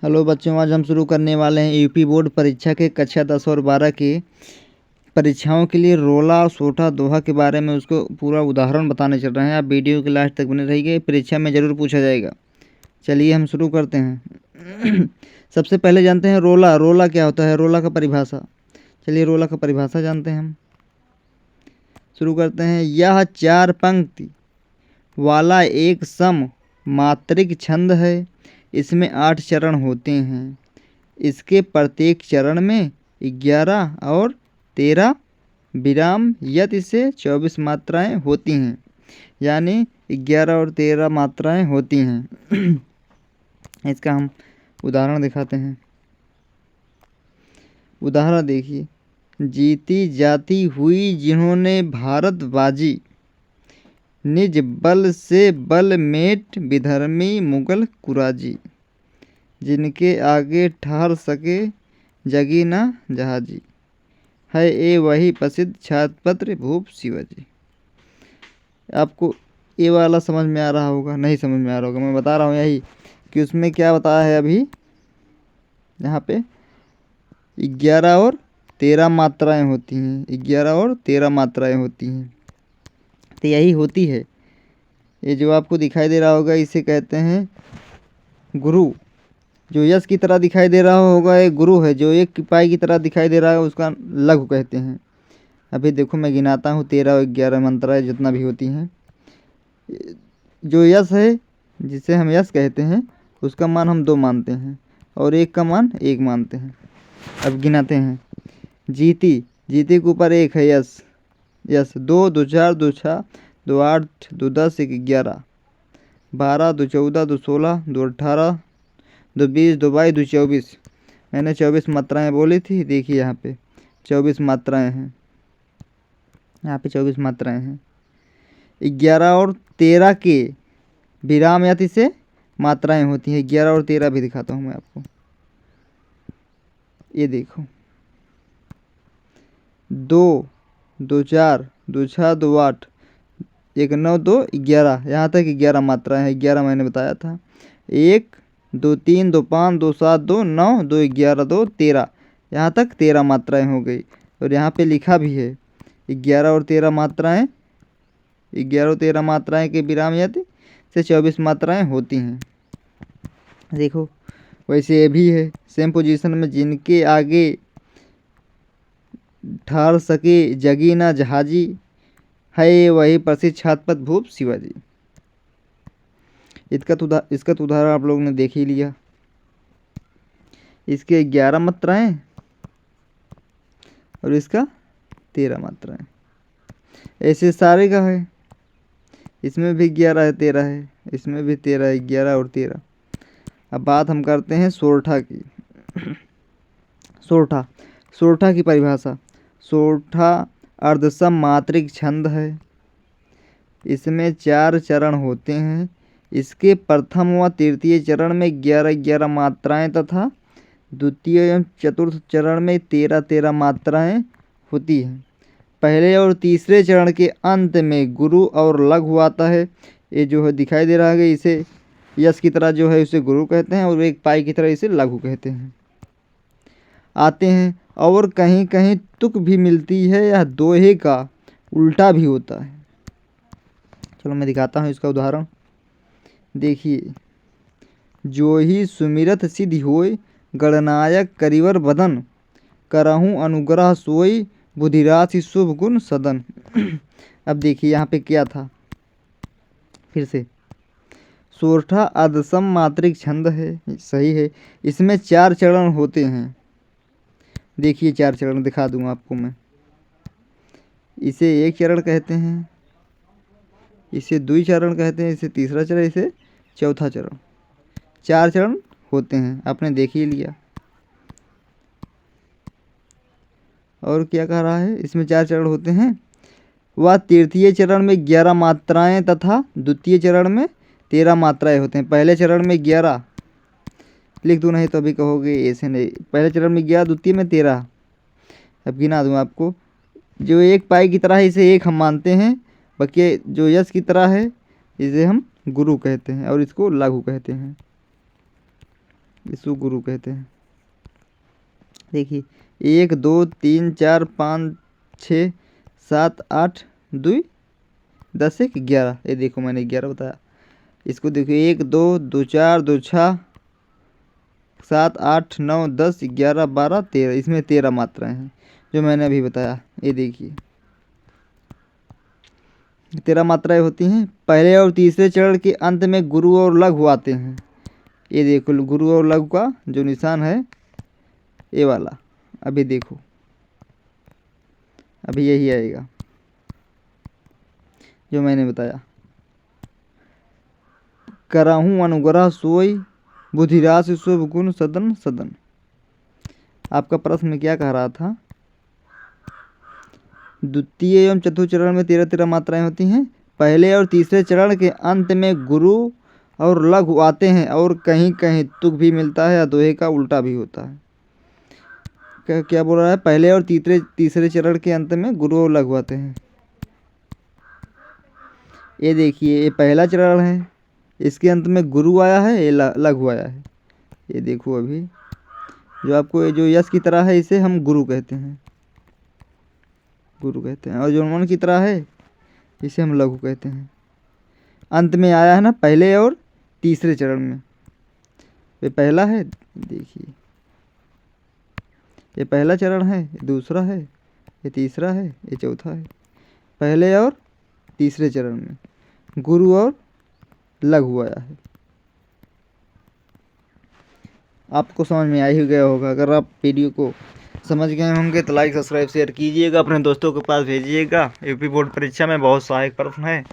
Hello बच्चों, आज हम शुरू करने वाले हैं यूपी बोर्ड परीक्षा के कक्षा 10 और 12 की परीक्षाओं के लिए रोला सोठा दोहा के बारे में उसको पूरा उदाहरण बताने चल रहे हैं। आप वीडियो के लास्ट तक बने रहिए, परीक्षा में ज़रूर पूछा जाएगा। चलिए हम शुरू करते हैं। सबसे पहले जानते हैं रोला। रोला क्या होता है, रोला का परिभाषा। चलिए रोला का परिभाषा जानते हैं हम। शुरू करते हैं। यह 4 पंक्ति वाला एक सम मात्रिक छंद है। इसमें 8 चरण होते हैं। इसके प्रत्येक चरण में 11 और 13 विराम यति से 24 मात्राएं होती हैं, यानी 11 और 13 मात्राएं होती हैं। इसका हम उदाहरण दिखाते हैं। उदाहरण देखिए। जीती जाती हुई जिन्होंने भारत बाजी, निज बल से बल मेट विधर्मी मुगल कुराजी, जिनके आगे ठहर सके जगी ना जहाजी, है ये वही प्रसिद्ध छात्रपत्र भूप शिवाजी। आपको ये वाला समझ में आ रहा होगा? नहीं समझ में आ रहा होगा, मैं बता रहा हूँ यही कि उसमें क्या बताया है। अभी यहाँ पे 11 और 13 मात्राएं होती हैं, 11 और 13 मात्राएं होती हैं, तो यही होती है। ये जो आपको दिखाई दे रहा होगा इसे कहते हैं गुरु। जो यश की तरह दिखाई दे रहा होगा ये गुरु है। जो एक पाई की तरह दिखाई दे रहा है उसका लघु कहते हैं। अभी देखो मैं गिनाता हूँ, 13 और 11 मात्राएं जितना भी होती हैं। जो यश है, जिसे हम यश कहते हैं, उसका मान हम 2 मानते हैं और एक का मान 1 मानते हैं। अब गिनाते हैं। जीती, जीती के ऊपर 1 है यश, यश 2, 2 4, 2 6, 2 8, 2 10, 1 11, 12, 2 14, 2 16, 2 18, 2 20, 2 22, 2 24। मैंने 24 मात्राएं बोली थी। देखिए यहाँ पे 24 मात्राएं हैं, यहाँ पे 24 मात्राएं हैं। 11 और 13 के विराम यति से मात्राएं होती हैं। 11 और 13 भी दिखाता हूँ मैं आपको। ये देखो 2, 2 4, 2 6, 2 8, 1 9, 2 11, यहाँ तक 11 मात्राएं हैं। 11 मैंने बताया था। 1 2 3 2 5 2 7 2 9 2 11 2 13, यहाँ तक 13 मात्राएं हो गई। और यहाँ पे लिखा भी है 11 और 13 मात्राएं, 11 और 13 मात्राएं के विराम यति से 24 मात्राएं होती हैं। देखो वैसे ये भी है सेम पोजीशन में। जिनके आगे ठहर सके जगी ना जहाजी, है वही प्रसिद्ध छात्रपत्र भूप शिवाजी। इसका तो उदाहरण आप लोगों ने देख ही लिया। इसके 11 मात्राएं और इसका 13 मात्राएं। ऐसे सारे का है। इसमें भी 11 है, 13 है, इसमें भी 13 है, 11 और 13। अब बात हम करते हैं सोरठा की। सोरठा, सोरठा की परिभाषा। सोरठा अर्धसम मात्रिक छंद है। इसमें 4 चरण होते हैं। इसके प्रथम व तृतीय चरण में 11-11 मात्राएं तथा द्वितीय एवं चतुर्थ चरण में 13-13 मात्राएं होती हैं। पहले और तीसरे चरण के अंत में गुरु और लघु आता है। ये जो है दिखाई दे रहा है, इसे यश की तरह जो है उसे गुरु कहते हैं और एक पाई की तरह इसे लघु कहते हैं, आते हैं। और कहीं कहीं तुक भी मिलती है। यह दोहे का उल्टा भी होता है। चलो मैं दिखाता हूँ इसका उदाहरण। देखिए। जो ही सुमिरत सिद्धि होय, गणनायक करिवर बदन, करहूँ अनुग्रह सोई, बुधिराशि शुभ गुण सदन। अब देखिए यहाँ पे क्या था, फिर से। सोरठा अर्धसम मात्रिक छंद है, सही है। इसमें 4 चरण होते हैं। देखिए 4 चरण दिखा दूंगा आपको मैं। इसे 1 चरण कहते हैं, इसे 2 चरण कहते हैं, इसे तीसरा चरण, इसे चौथा चरण। 4 चरण होते हैं, आपने देख ही लिया। और क्या कह रहा है, इसमें 4 चरण होते हैं। वह तृतीय चरण में 11 मात्राएं तथा द्वितीय चरण में 13 मात्राएं होते हैं। पहले चरण में 11 लिख दूँ, नहीं तो अभी कहोगे ऐसे नहीं। पहले चरण में 11, द्वितीय में 13। अब गिना दूँ आपको। जो एक पाई की तरह है इसे 1 हम मानते हैं, बाकी जो यश की तरह है इसे हम गुरु कहते हैं और इसको लघु कहते हैं। इसको गुरु कहते हैं। देखिए 1 2 3 4 5 6 7 8 2 10 1 11, ये देखो मैंने 11 बताया। इसको देखिए 1 2 2 4 2 6 7 8 9 10 11 12 13, इसमें 13 मात्राएं हैं जो मैंने अभी बताया। ये देखिए 13 मात्राएं होती हैं। पहले और तीसरे चरण के अंत में गुरु और लघु आते हैं। ये देखो गुरु और लघु का जो निशान है ये वाला, अभी देखो अभी यही आएगा जो मैंने बताया। कराहूँ अनुग्रह सोई बुधिरास शुभ गुण सदन सदन। आपका प्रश्न में क्या कह रहा था? द्वितीय एवं चतुर्थ चरण में 13-13 मात्राएं होती हैं। पहले और तीसरे चरण के अंत में गुरु और लघु आते हैं और कहीं कहीं तुक भी मिलता है या दोहे का उल्टा भी होता है। क्या बोल रहा है? पहले और तीसरे चरण के अंत में गुरु और लघु आते हैं। ये देखिए ये पहला चरण है, इसके अंत में गुरु आया है, ये लघु आया है। ये देखो अभी जो आपको जो यश की तरह है इसे हम गुरु कहते हैं, गुरु कहते हैं। और जो मन की तरह है इसे हम लघु कहते हैं। अंत में आया है ना पहले और तीसरे चरण में। ये पहला है, देखिए ये पहला चरण है, ये दूसरा है, ये तीसरा है, ये चौथा है। पहले और तीसरे चरण में गुरु और लघु आया है। आपको समझ में आ ही गया होगा। अगर आप वीडियो को समझ गए होंगे तो लाइक सब्सक्राइब शेयर कीजिएगा, अपने दोस्तों के पास भेजिएगा। यूपी बोर्ड परीक्षा में बहुत सहायक प्रश्न है।